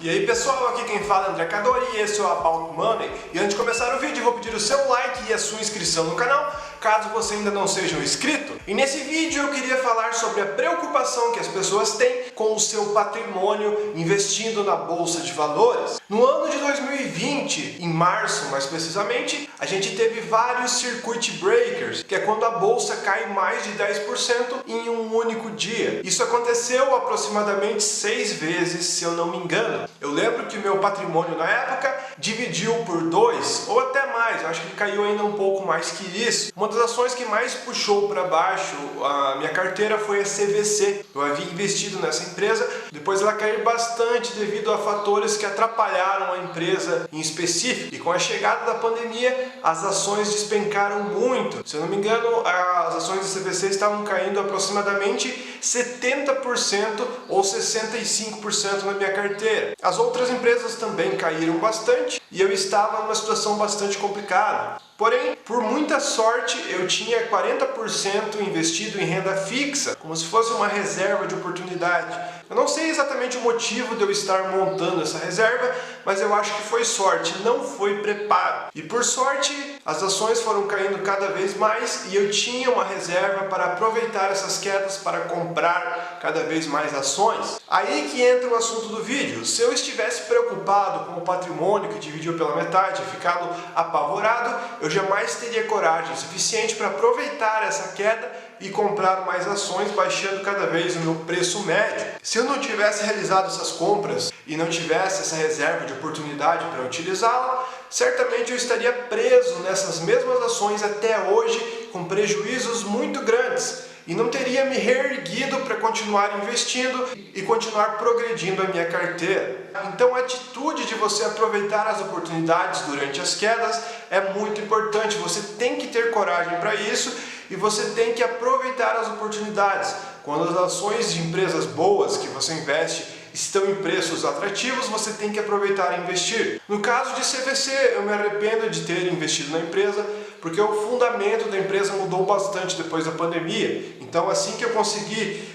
E aí pessoal, aqui quem fala é André Cadori e esse é o About Money. E antes de começar o vídeo, vou pedir o seu like e a sua inscrição no canal, caso você ainda não seja um inscrito. E nesse vídeo eu queria falar sobre a preocupação que as pessoas têm com o seu patrimônio investindo na Bolsa de Valores. No ano de 2020, em março mais precisamente, a gente teve vários circuit breakers, que é quando a Bolsa cai mais de 10% em um único dia. Isso aconteceu aproximadamente 6 vezes, se eu não me engano. Eu lembro que meu patrimônio na época dividiu por 2 ou até mais, eu acho que caiu ainda um pouco mais que isso. Uma das ações que mais puxou para baixo a minha carteira foi a CVC. Eu havia investido nessa empresa, depois ela caiu bastante devido a fatores que atrapalharam a empresa em específico. E com a chegada da pandemia, as ações despencaram muito. Se eu não me engano, as ações da CVC estavam caindo aproximadamente 70% ou 65% na minha carteira. As outras empresas também caíram bastante e eu estava numa situação bastante complicada. Porém, por muita sorte, eu tinha 40% investido em renda fixa, como se fosse uma reserva de oportunidade. Eu não sei exatamente o motivo de eu estar montando essa reserva, mas eu acho que foi sorte, não foi preparo. E por sorte, as ações foram caindo cada vez mais e eu tinha uma reserva para aproveitar essas quedas para comprar cada vez mais ações. Aí que entra o assunto do vídeo. Se eu estivesse preocupado com o patrimônio que dividiu pela metade, ficado apavorado, eu jamais teria coragem suficiente para aproveitar essa queda e comprar mais ações, baixando cada vez o meu preço médio. Se eu não tivesse realizado essas compras e não tivesse essa reserva de oportunidade para utilizá-la, certamente eu estaria preso nessas mesmas ações até hoje, com prejuízos muito grandes, e não teria me reerguido para continuar investindo e continuar progredindo a minha carteira. Então a atitude de você aproveitar as oportunidades durante as quedas é muito importante. Você tem que ter coragem para isso e você tem que aproveitar as oportunidades. Quando as ações de empresas boas que você investe estão em preços atrativos, você tem que aproveitar e investir. No caso de CVC, eu me arrependo de ter investido na empresa, porque o fundamento da empresa mudou bastante depois da pandemia. Então assim que eu consegui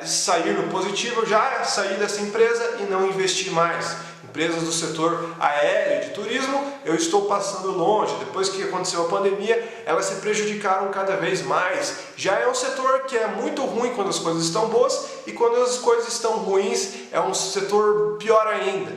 sair no positivo, eu já saí dessa empresa e não investi mais. Empresas do setor aéreo e de turismo, eu estou passando longe. Depois que aconteceu a pandemia, elas se prejudicaram cada vez mais. Já é um setor que é muito ruim quando as coisas estão boas e quando as coisas estão ruins é um setor pior ainda.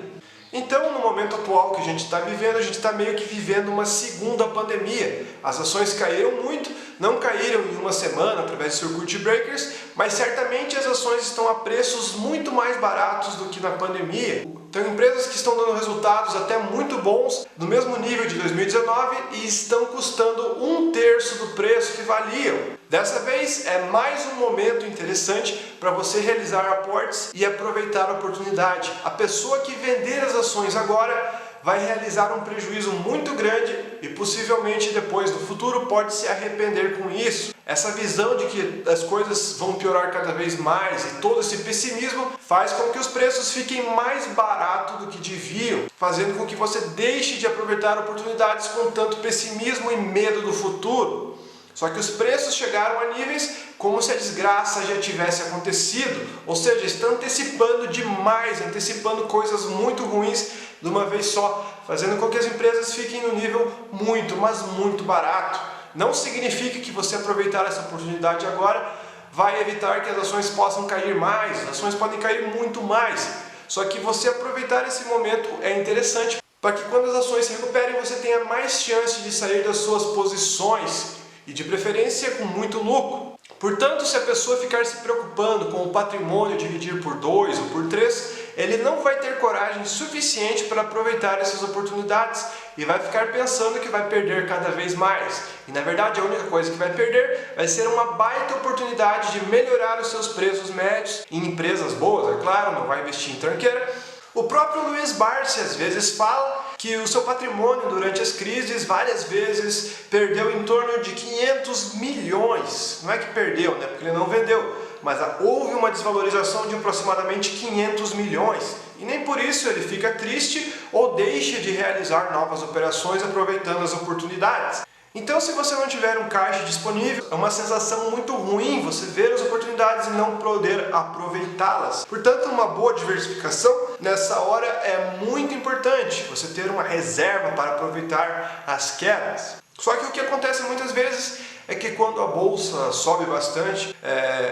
Então, no momento atual que a gente está vivendo, a gente está meio que vivendo uma segunda pandemia. As ações caíram muito, não caíram em uma semana através de circuit breakers, mas certamente as ações estão a preços muito mais baratos do que na pandemia. Tem empresas que estão dando resultados até muito bons, no mesmo nível de 2019, e estão custando 1/3 do preço que valiam. Dessa vez é mais um momento interessante para você realizar aportes e aproveitar a oportunidade. A pessoa que vender as ações agora vai realizar um prejuízo muito grande e possivelmente depois no futuro pode se arrepender com isso. Essa visão de que as coisas vão piorar cada vez mais e todo esse pessimismo faz com que os preços fiquem mais baratos do que deviam, fazendo com que você deixe de aproveitar oportunidades com tanto pessimismo e medo do futuro. Só que os preços chegaram a níveis como se a desgraça já tivesse acontecido, ou seja, estão antecipando demais, antecipando coisas muito ruins de uma vez só, fazendo com que as empresas fiquem no nível muito, mas muito barato. Não significa que você aproveitar essa oportunidade agora vai evitar que as ações possam cair mais, as ações podem cair muito mais. Só que você aproveitar esse momento é interessante para que quando as ações se recuperem você tenha mais chance de sair das suas posições e de preferência com muito lucro. Portanto, se a pessoa ficar se preocupando com o patrimônio dividir por 2 ou por 3, ele não vai ter coragem suficiente para aproveitar essas oportunidades e vai ficar pensando que vai perder cada vez mais. E na verdade a única coisa que vai perder vai ser uma baita oportunidade de melhorar os seus preços médios em empresas boas, é claro, não vai investir em tranqueira. O próprio Luiz Barsi às vezes fala que o seu patrimônio durante as crises várias vezes perdeu em torno de 500 milhões. Não é que perdeu, né? Porque ele não vendeu, mas houve uma desvalorização de aproximadamente 500 milhões. E nem por isso ele fica triste ou deixa de realizar novas operações aproveitando as oportunidades. Então, se você não tiver um caixa disponível, é uma sensação muito ruim você ver as oportunidades e não poder aproveitá-las. Portanto, uma boa diversificação nessa hora é muito importante, você ter uma reserva para aproveitar as quedas. Só que o que acontece muitas vezes é que quando a bolsa sobe bastante,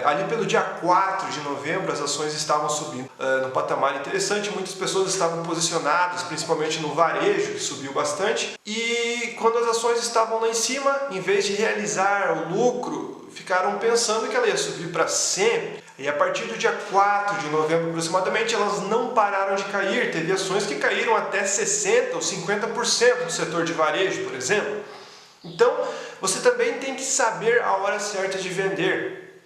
ali pelo dia 4 de novembro as ações estavam subindo no patamar interessante, muitas pessoas estavam posicionadas, principalmente no varejo, que subiu bastante, e quando as ações estavam lá em cima, em vez de realizar o lucro, ficaram pensando que ela ia subir para sempre. E a partir do dia 4 de novembro aproximadamente, elas não pararam de cair, teve ações que caíram até 60% ou 50% do setor de varejo, por exemplo. Então, você também tem que saber a hora certa de vender,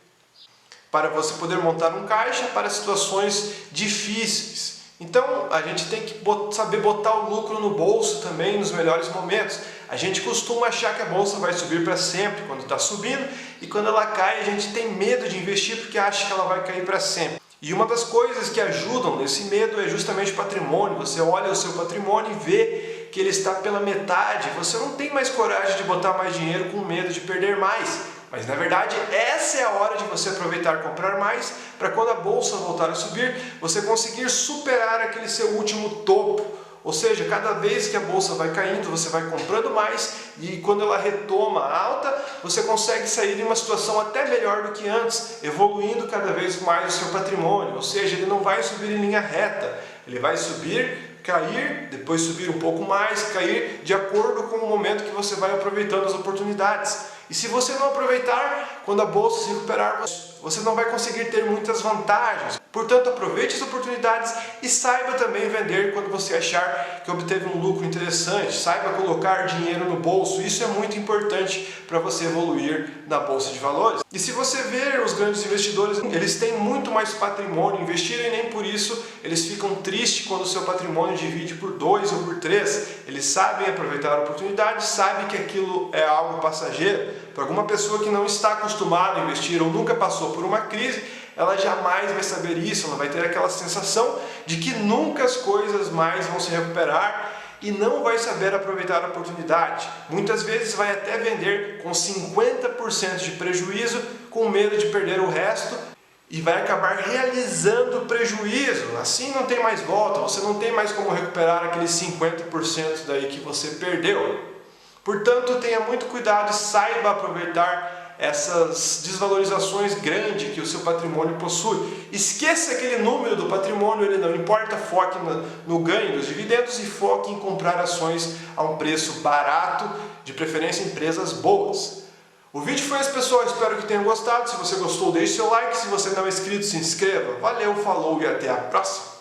para você poder montar um caixa para situações difíceis. Então, a gente tem que saber botar o lucro no bolso também nos melhores momentos. A gente costuma achar que a bolsa vai subir para sempre quando está subindo, e quando ela cai a gente tem medo de investir porque acha que ela vai cair para sempre. E uma das coisas que ajudam nesse medo é justamente o patrimônio. Você olha o seu patrimônio e vê que ele está pela metade, você não tem mais coragem de botar mais dinheiro com medo de perder mais. Mas na verdade essa é a hora de você aproveitar e comprar mais, para quando a bolsa voltar a subir, você conseguir superar aquele seu último topo. Ou seja, cada vez que a bolsa vai caindo, você vai comprando mais, e quando ela retoma a alta, você consegue sair de uma situação até melhor do que antes, evoluindo cada vez mais o seu patrimônio. Ou seja, ele não vai subir em linha reta, ele vai subir, cair, depois subir um pouco mais, cair, de acordo com o momento que você vai aproveitando as oportunidades. E se você não aproveitar, quando a bolsa se recuperar, você não vai conseguir ter muitas vantagens. Portanto, aproveite as oportunidades e saiba também vender quando você achar que obteve um lucro interessante. Saiba colocar dinheiro no bolso, isso é muito importante para você evoluir na bolsa de valores. E se você ver os grandes investidores, eles têm muito mais patrimônio investido e nem por isso eles ficam tristes quando o seu patrimônio divide por 2 ou por 3. Eles sabem aproveitar a oportunidade, sabem que aquilo é algo passageiro. Para alguma pessoa que não está acostumada a investir ou nunca passou por uma crise, ela jamais vai saber isso, ela vai ter aquela sensação de que nunca as coisas mais vão se recuperar e não vai saber aproveitar a oportunidade. Muitas vezes vai até vender com 50% de prejuízo, com medo de perder o resto, e vai acabar realizando o prejuízo. Assim não tem mais volta, você não tem mais como recuperar aqueles 50% daí que você perdeu. Portanto, tenha muito cuidado e saiba aproveitar essas desvalorizações grandes que o seu patrimônio possui. Esqueça aquele número do patrimônio, ele não importa, foque no ganho dos dividendos e foque em comprar ações a um preço barato, de preferência empresas boas. O vídeo foi esse, pessoal, espero que tenham gostado. Se você gostou, deixe seu like, se você não é inscrito, se inscreva. Valeu, falou e até a próxima!